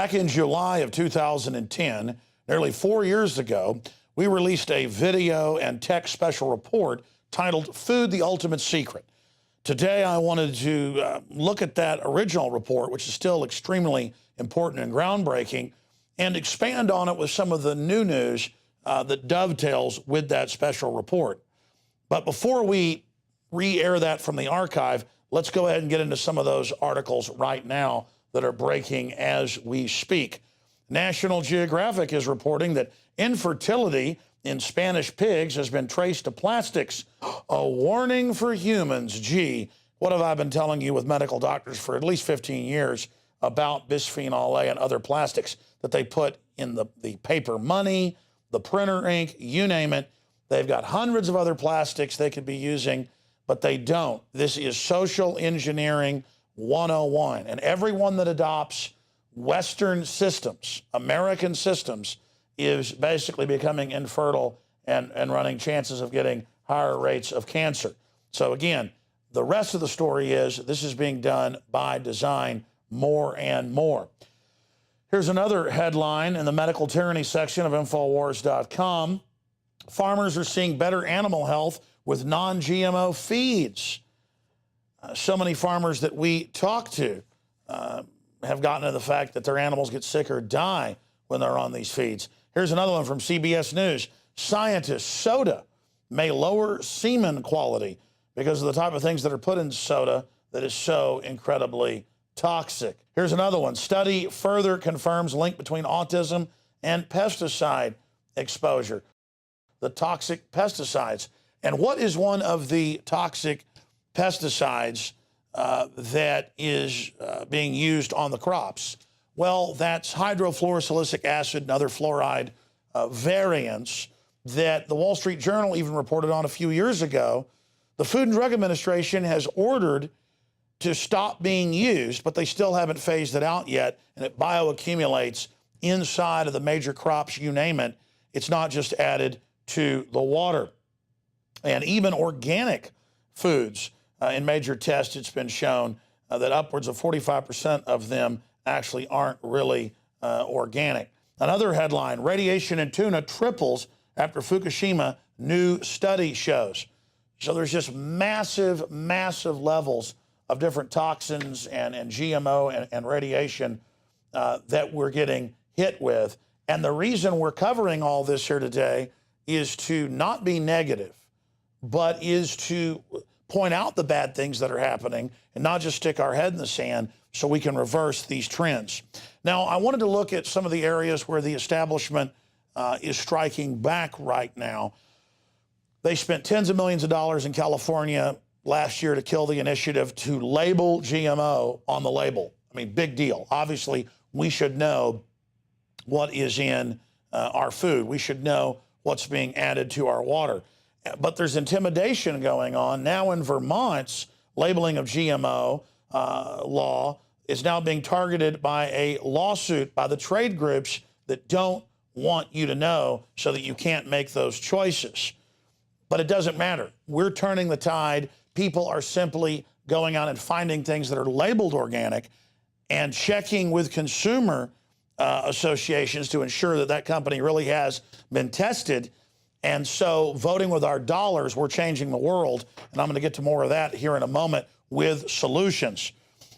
Back in July of 2010, nearly 4 years ago, we released a video and text special report titled Food, the Ultimate Secret. Today, I wanted to look at that original report, which is still extremely important and groundbreaking, and expand on it with some of the new news that dovetails with that special report. But before we re-air that from the archive, let's go ahead and get into some of those articles right now that are breaking as we speak. National Geographic is reporting that infertility in Spanish pigs has been traced to plastics. A warning for humans. Gee, what have I been telling you with medical doctors for at least 15 years about bisphenol A and other plastics that they put in the paper money, the printer ink, you name it. They've got hundreds of other plastics they could be using, but they don't. This is social engineering 101. And everyone that adopts Western systems, American systems, is basically becoming infertile and running chances of getting higher rates of cancer. So again, the rest of the story is this is being done by design more and more. Here's another headline in the medical tyranny section of Infowars.com. Farmers are seeing better animal health with non-GMO feeds. So many farmers that we talk to have gotten to the fact that their animals get sick or die when they're on these feeds. Here's another one from CBS News. Scientists, soda may lower semen quality because of the type of things that are put in soda that is so incredibly toxic. Here's another one. Study further confirms link between autism and pesticide exposure. The toxic pesticides. And what is one of the toxic pesticides that is being used on the crops? Well, that's hydrofluorosilicic acid and other fluoride variants that the Wall Street Journal even reported on a few years ago. The Food and Drug Administration has ordered to stop being used, but they still haven't phased it out yet, and it bioaccumulates inside of the major crops, you name it. It's not just added to the water. And even organic foods, in major tests, it's been shown that upwards of 45% of them actually aren't really organic. Another headline, radiation in tuna triples after Fukushima, new study shows. So there's just massive, massive levels of different toxins and GMO and radiation that we're getting hit with. And the reason we're covering all this here today is to not be negative, but is to point out the bad things that are happening and not just stick our head in the sand so we can reverse these trends. Now, I wanted to look at some of the areas where the establishment is striking back right now. They spent tens of millions of dollars in California last year to kill the initiative to label GMO on the label. I mean, big deal. Obviously, we should know what is in our food. We should know what's being added to our water. But there's intimidation going on. Now in Vermont's labeling of GMO law is now being targeted by a lawsuit by the trade groups that don't want you to know so that you can't make those choices. But it doesn't matter. We're turning the tide. People are simply going out and finding things that are labeled organic and checking with consumer associations to ensure that that company really has been tested. And so voting with our dollars, we're changing the world. And I'm going to get to more of that here in a moment with solutions.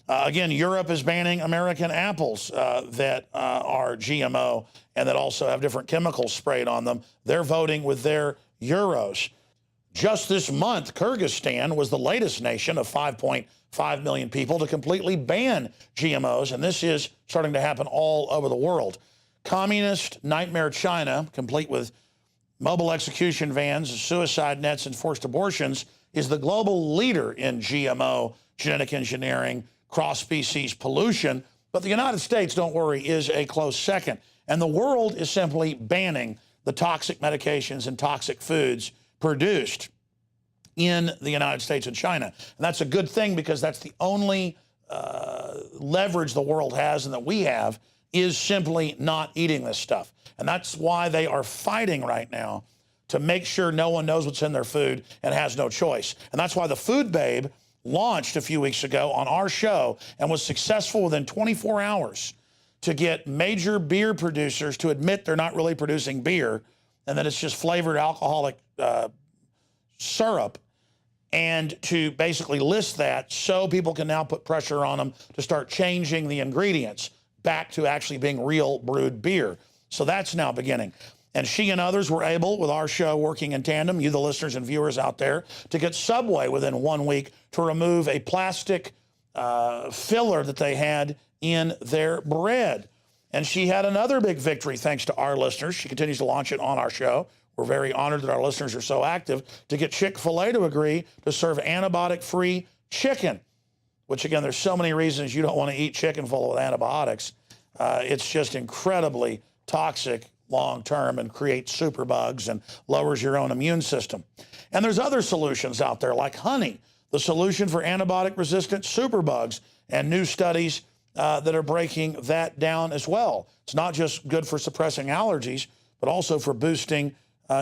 Again, Europe is banning American apples that are GMO and that also have different chemicals sprayed on them. They're voting with their euros. Just this month, Kyrgyzstan was the latest nation of 5.5 million people to completely ban GMOs. And this is starting to happen all over the world. Communist nightmare China, complete with mobile execution vans, suicide nets, and forced abortions, is the global leader in GMO, genetic engineering, cross-species pollution. But the United States, don't worry, is a close second. And the world is simply banning the toxic medications and toxic foods produced in the United States and China. And that's a good thing because that's the only leverage the world has and that we have is simply not eating this stuff. And that's why they are fighting right now to make sure no one knows what's in their food and has no choice. And that's why the Food Babe launched a few weeks ago on our show and was successful within 24 hours to get major beer producers to admit they're not really producing beer and that it's just flavored alcoholic syrup, and to basically list that so people can now put pressure on them to start changing the ingredients back to actually being real brewed beer. So that's now beginning. And she and others were able, with our show working in tandem, you the listeners and viewers out there, to get Subway within 1 week to remove a plastic filler that they had in their bread. And she had another big victory thanks to our listeners. She continues to launch it on our show. We're very honored that our listeners are so active to get Chick-fil-A to agree to serve antibiotic-free chicken, which, again, there's so many reasons you don't want to eat chicken full of antibiotics. It's just incredibly toxic long-term and creates superbugs and lowers your own immune system. And there's other solutions out there like honey, the solution for antibiotic-resistant superbugs, and new studies that are breaking that down as well. It's not just good for suppressing allergies, but also for boosting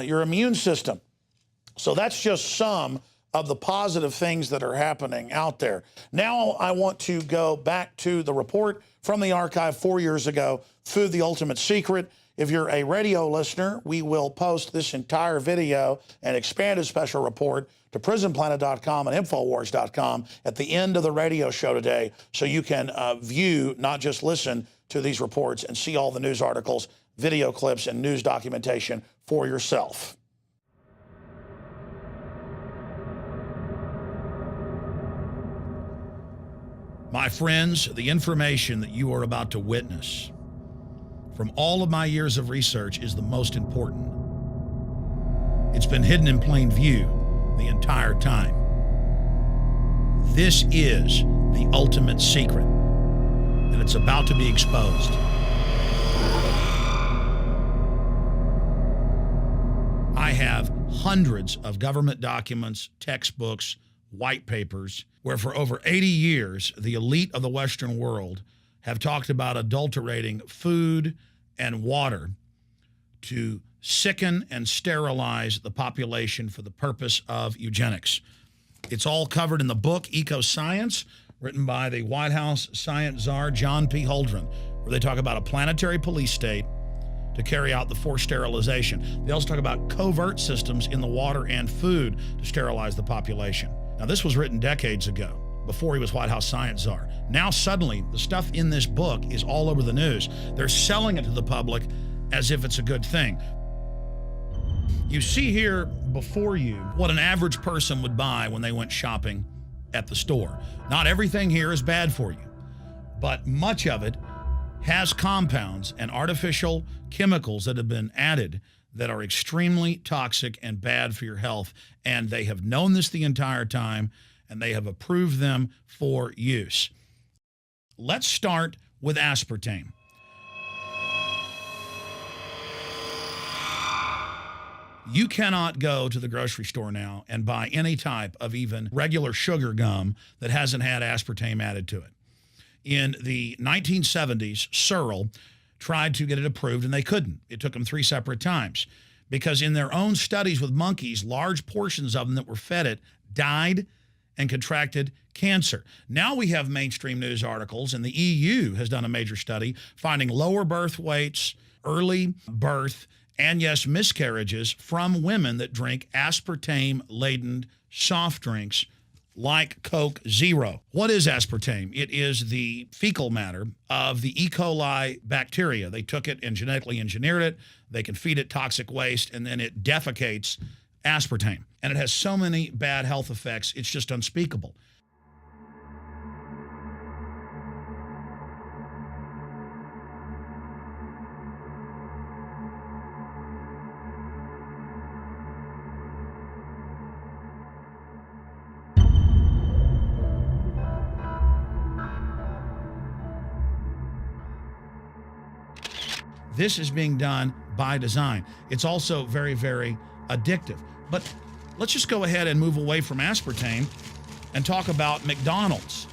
your immune system. So that's just some of the positive things that are happening out there. Now I want to go back to the report from the archive 4 years ago, Food, the Ultimate Secret. If you're a radio listener, we will post this entire video and expanded special report to prisonplanet.com and infowars.com at the end of the radio show today, so you can view, not just listen to these reports, and see all the news articles, video clips, and news documentation for yourself. My friends, the information that you are about to witness from all of my years of research is the most important. It's been hidden in plain view the entire time. This is the ultimate secret, and it's about to be exposed. I have hundreds of government documents, textbooks, white papers, where for over 80 years, the elite of the Western world have talked about adulterating food and water to sicken and sterilize the population for the purpose of eugenics. It's all covered in the book Ecoscience, written by the White House science czar, John P. Holdren, where they talk about a planetary police state to carry out the forced sterilization. They also talk about covert systems in the water and food to sterilize the population. Now, this was written decades ago, before he was White House science czar. Now, suddenly, the stuff in this book is all over the news. They're selling it to the public as if it's a good thing. You see here before you what an average person would buy when they went shopping at the store. Not everything here is bad for you, but much of it has compounds and artificial chemicals that have been added that are extremely toxic and bad for your health. And they have known this the entire time, and they have approved them for use. Let's start with aspartame. You cannot go to the grocery store now and buy any type of even regular sugar gum that hasn't had aspartame added to it. In the 1970s, Searle tried to get it approved, and they couldn't. It took them 3 separate times because in their own studies with monkeys, large portions of them that were fed it died and contracted cancer. Now we have mainstream news articles, and the EU has done a major study finding lower birth weights, early birth, and yes, miscarriages from women that drink aspartame-laden soft drinks like Coke Zero. What is aspartame? It is the fecal matter of the E. coli bacteria. They took it and genetically engineered it. They can feed it toxic waste, and then it defecates aspartame. And it has so many bad health effects, it's just unspeakable. This is being done by design. It's also very, very addictive. But let's just go ahead and move away from aspartame and talk about McDonald's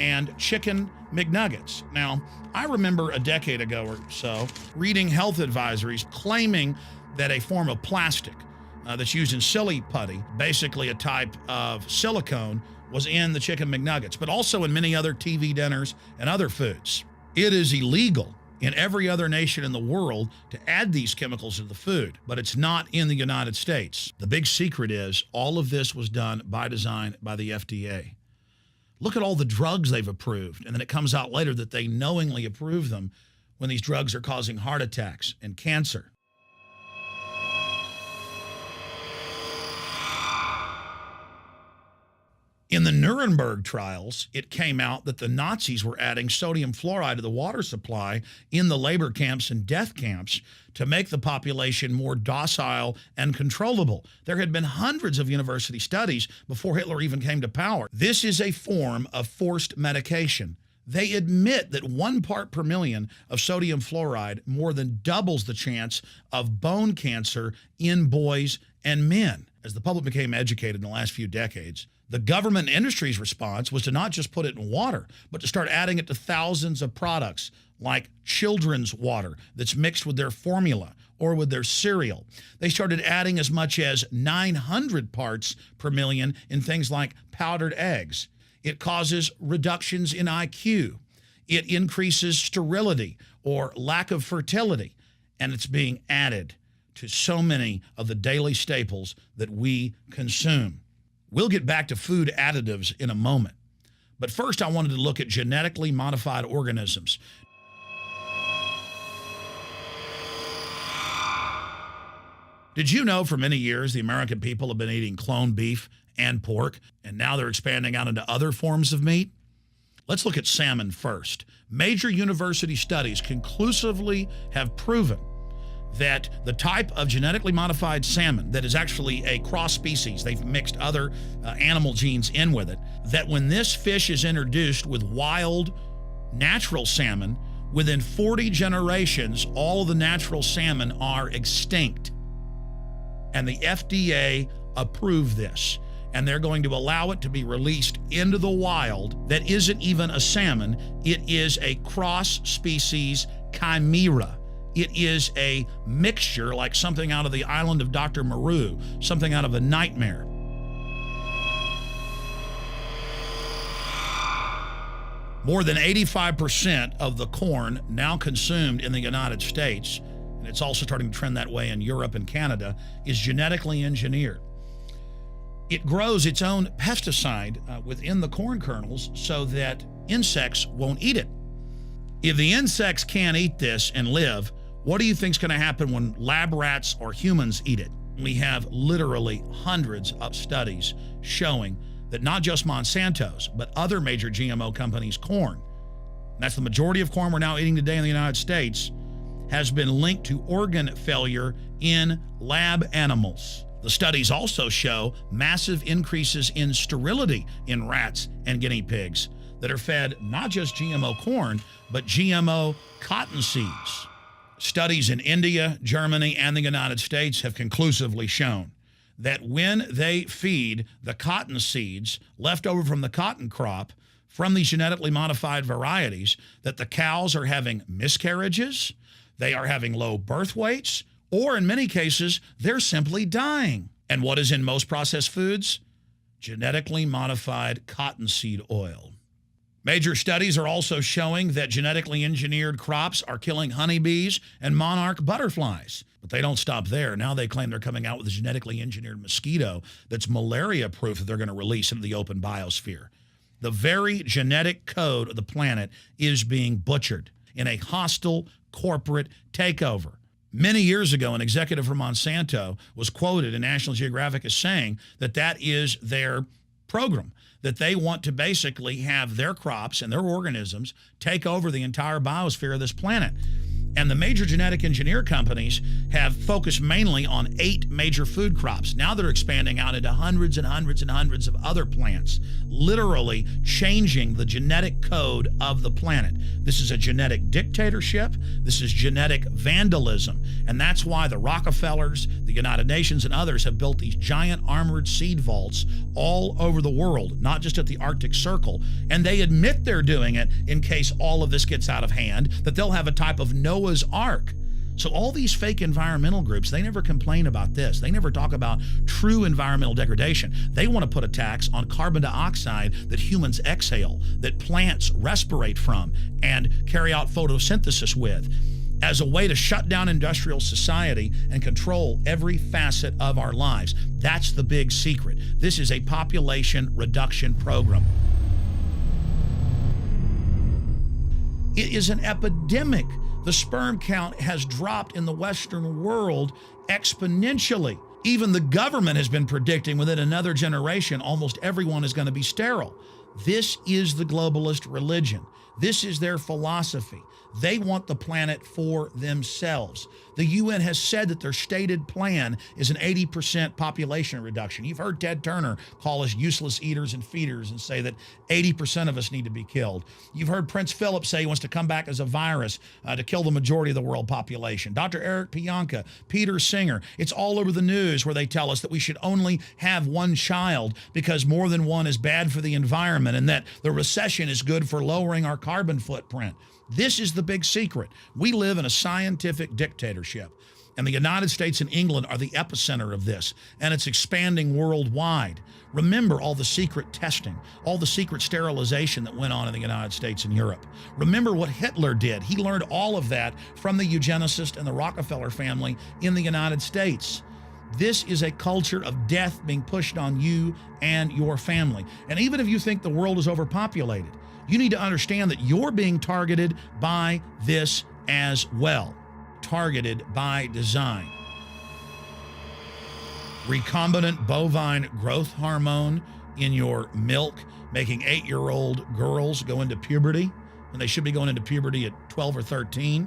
and chicken McNuggets. Now, I remember a decade ago or so reading health advisories claiming that a form of plastic that's used in silly putty, basically a type of silicone, was in the chicken McNuggets, but also in many other TV dinners and other foods. It is illegal in every other nation in the world to add these chemicals to the food, but it's not in the United States. The big secret is all of this was done by design by the FDA. Look at all the drugs they've approved, and then it comes out later that they knowingly approve them when these drugs are causing heart attacks and cancer. In the Nuremberg trials, it came out that the Nazis were adding sodium fluoride to the water supply in the labor camps and death camps to make the population more docile and controllable. There had been hundreds of university studies before Hitler even came to power. This is a form of forced medication. They admit that 1 part per million of sodium fluoride more than doubles the chance of bone cancer in boys and men. As the public became educated in the last few decades, the government and industry's response was to not just put it in water, but to start adding it to thousands of products like children's water that's mixed with their formula or with their cereal. They started adding as much as 900 parts per million in things like powdered eggs. It causes reductions in IQ. It increases sterility or lack of fertility, and it's being added to so many of the daily staples that we consume. We'll get back to food additives in a moment. But first, I wanted to look at genetically modified organisms. Did you know for many years the American people have been eating cloned beef and pork, and now they're expanding out into other forms of meat? Let's look at salmon first. Major university studies conclusively have proven that the type of genetically modified salmon that is actually a cross species, they've mixed other animal genes in with it, that when this fish is introduced with wild natural salmon, within 40 generations, all of the natural salmon are extinct. And the FDA approved this. And they're going to allow it to be released into the wild that isn't even a salmon. It is a cross-species chimera. It is a mixture like something out of the island of Dr. Moreau, something out of a nightmare. More than 85% of the corn now consumed in the United States, and it's also starting to trend that way in Europe and Canada, is genetically engineered. It grows its own pesticide within the corn kernels so that insects won't eat it. If the insects can't eat this and live, what do you think is going to happen when lab rats or humans eat it? We have literally hundreds of studies showing that not just Monsanto's, but other major GMO companies' corn, and that's the majority of corn we're now eating today in the United States, has been linked to organ failure in lab animals. The studies also show massive increases in sterility in rats and guinea pigs that are fed not just GMO corn, but GMO cotton seeds. Studies in India, Germany, and the United States have conclusively shown that when they feed the cotton seeds left over from the cotton crop from these genetically modified varieties, that the cows are having miscarriages, they are having low birth weights, or in many cases, they're simply dying. And what is in most processed foods? Genetically modified cottonseed oil. Major studies are also showing that genetically engineered crops are killing honeybees and monarch butterflies. But they don't stop there. Now they claim they're coming out with a genetically engineered mosquito that's malaria-proof that they're going to release into the open biosphere. The very genetic code of the planet is being butchered in a hostile corporate takeover. Many years ago, an executive from Monsanto was quoted in National Geographic as saying that that is their program, that they want to basically have their crops and their organisms take over the entire biosphere of this planet. And the major genetic engineer companies have focused mainly on 8 major food crops. Now they're expanding out into hundreds and hundreds and hundreds of other plants, literally changing the genetic code of the planet. This is a genetic dictatorship. This is genetic vandalism. And that's why the Rockefellers, the United Nations, and others have built these giant armored seed vaults all over the world, not just at the Arctic Circle. And they admit they're doing it in case all of this gets out of hand, that they'll have a type of Noah's Ark So all these fake environmental groups, they never complain about this. They never talk about true environmental degradation. They want to put a tax on carbon dioxide that humans exhale, that plants respirate from and carry out photosynthesis with, as a way to shut down industrial society and control every facet of our lives. That's the big secret. This is a population reduction program. It is an epidemic. The sperm count has dropped in the Western world exponentially. Even the government has been predicting within another generation, almost everyone is going to be sterile. This is the globalist religion. This is their philosophy. They want the planet for themselves. The UN has said that their stated plan is an 80% population reduction. You've heard Ted Turner call us useless eaters and feeders and say that 80% of us need to be killed. You've heard Prince Philip say he wants to come back as a virus to kill the majority of the world population. Dr. Eric Pianka, Peter Singer, it's all over the news where they tell us that we should only have one child because more than one is bad for the environment and that the recession is good for lowering our carbon footprint. This is the big secret. We live in a scientific dictatorship, and the United States and England are the epicenter of this, and it's expanding worldwide. Remember all the secret testing, all the secret sterilization that went on in the United States and Europe. Remember what Hitler did. He learned all of that from the eugenicist and the Rockefeller family in the United States. This is a culture of death being pushed on you and your family. And even if you think the world is overpopulated, you need to understand that you're being targeted by this as well. Targeted by design. Recombinant bovine growth hormone in your milk, making 8-year-old girls go into puberty when they should be going into puberty at 12 or 13.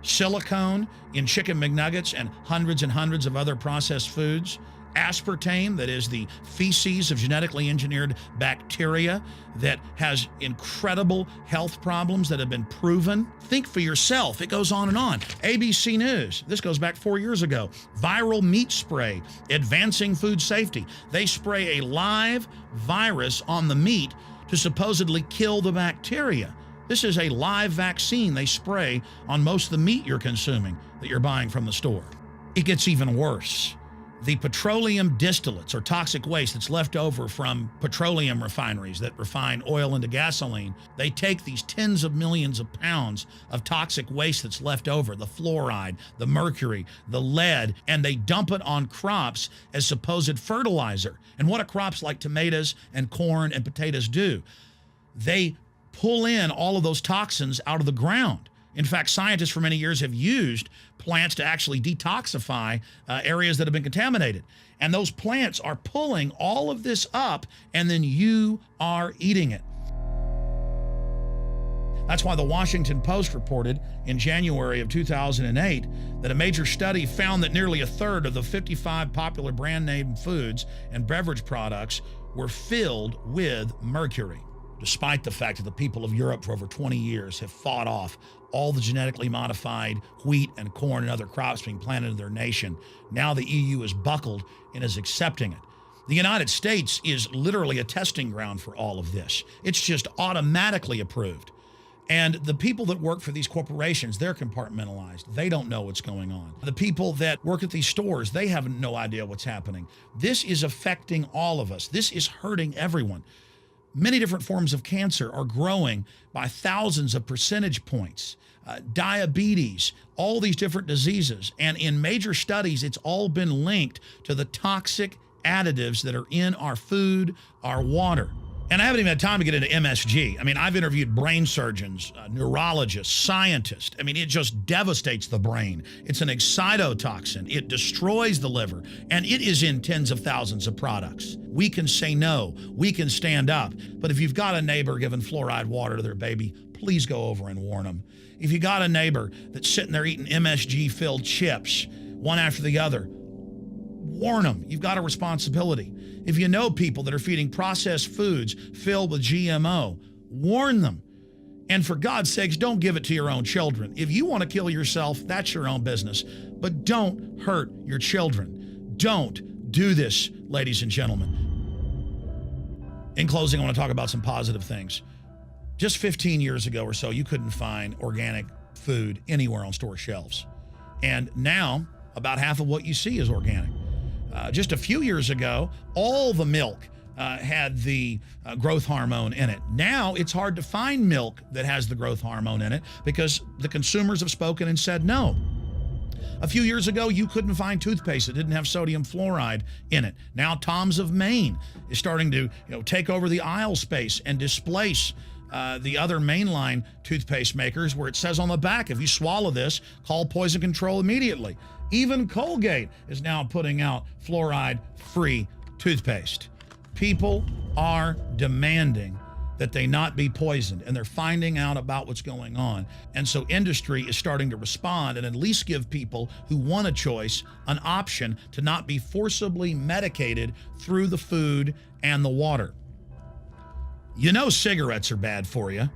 Silicone in chicken McNuggets and hundreds of other processed foods. Aspartame, that is the feces of genetically engineered bacteria that has incredible health problems that have been proven. Think for yourself. It goes on and on. ABC News, this goes back 4 years ago. Viral meat spray, advancing food safety. They spray a live virus on the meat to supposedly kill the bacteria. This is a live vaccine they spray on most of the meat you're consuming that you're buying from the store. It gets even worse. The petroleum distillates, or toxic waste that's left over from petroleum refineries that refine oil into gasoline, they take these tens of millions of pounds of toxic waste that's left over, the fluoride, the mercury, the lead, and they dump it on crops as supposed fertilizer. And what do crops like tomatoes and corn and potatoes do? They pull in all of those toxins out of the ground. In fact, scientists for many years have used plants to actually detoxify areas that have been contaminated. And those plants are pulling all of this up, and then you are eating it. That's why the Washington Post reported in January of 2008 that a major study found that nearly a third of the 55 popular brand name foods and beverage products were filled with mercury. Despite the fact that the people of Europe for over 20 years have fought off all the genetically modified wheat and corn and other crops being planted in their nation, now the EU is buckled and is accepting it. The United States is literally a testing ground for all of this. It's just automatically approved. And the people that work for these corporations, they're compartmentalized. They don't know what's going on. The people that work at these stores, they have no idea what's happening. This is affecting all of us. This is hurting everyone. Many different forms of cancer are growing by thousands of percentage points. Diabetes, all these different diseases. And in major studies, it's all been linked to the toxic additives that are in our food, our water. And I haven't even had time to get into MSG. I mean, I've interviewed brain surgeons, neurologists, scientists. I mean, it just devastates the brain. It's an excitotoxin. It destroys the liver, and it is in tens of thousands of products. We can say no. We can stand up. But if you've got a neighbor giving fluoride water to their baby, please go over and warn them. If you got a neighbor that's sitting there eating MSG-filled chips, one after the other, warn them. You've got a responsibility. If you know people that are feeding processed foods filled with GMO, warn them. And for God's sakes, don't give it to your own children. If you want to kill yourself, that's your own business. But don't hurt your children. Don't do this, ladies and gentlemen. In closing, I want to talk about some positive things. Just 15 years ago or so, you couldn't find organic food anywhere on store shelves. And now, about half of what you see is organic. Just a few years ago, all the milk had the growth hormone in it. Now it's hard to find milk that has the growth hormone in it because the consumers have spoken and said no. A few years ago, you couldn't find toothpaste that didn't have sodium fluoride in it. Now Tom's of Maine is starting to take over the aisle space and displace the other mainline toothpaste makers, where it says on the back, if you swallow this, call poison control immediately. Even Colgate is now putting out fluoride-free toothpaste. People are demanding that they not be poisoned, and they're finding out about what's going on. And so industry is starting to respond and at least give people who want a choice an option to not be forcibly medicated through the food and the water. You know cigarettes are bad for you,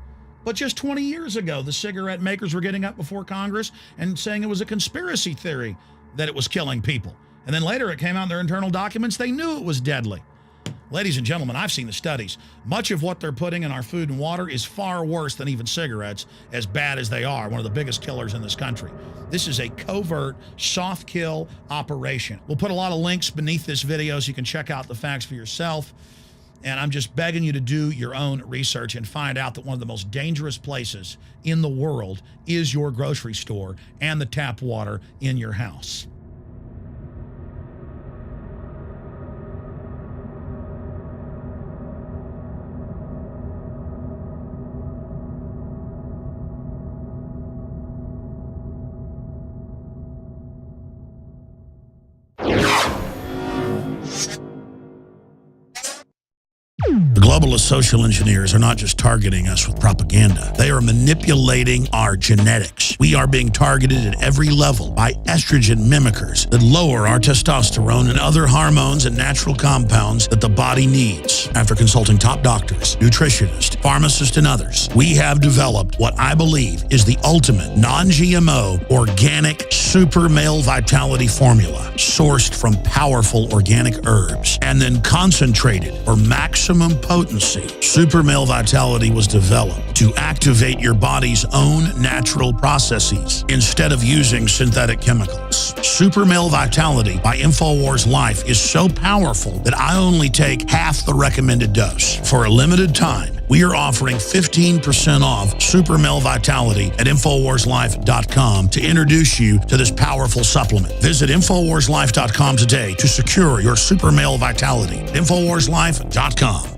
but just 20 years ago, the cigarette makers were getting up before Congress and saying it was a conspiracy theory that it was killing people. And then later it came out in their internal documents, they knew it was deadly. Ladies and gentlemen, I've seen the studies. Much of what they're putting in our food and water is far worse than even cigarettes, as bad as they are, one of the biggest killers in this country. This is a covert, soft kill operation. We'll put a lot of links beneath this video so you can check out the facts for yourself. And I'm just begging you to do your own research and find out that one of the most dangerous places in the world is your grocery store and the tap water in your house. The globalist social engineers are not just targeting us with propaganda. They are manipulating our genetics. We are being targeted at every level by estrogen mimickers that lower our testosterone and other hormones and natural compounds that the body needs. After consulting top doctors, nutritionists, pharmacists, and others, we have developed what I believe is the ultimate non-GMO organic super male vitality formula, sourced from powerful organic herbs and then concentrated for maximum potency. Super Male Vitality was developed to activate your body's own natural processes instead of using synthetic chemicals. Super Male Vitality by InfoWars Life is so powerful that I only take half the recommended dose. For a limited time, we are offering 15% off Super Male Vitality at InfoWarsLife.com to introduce you to this powerful supplement. Visit InfoWarsLife.com today to secure your Super Male Vitality. InfoWarsLife.com.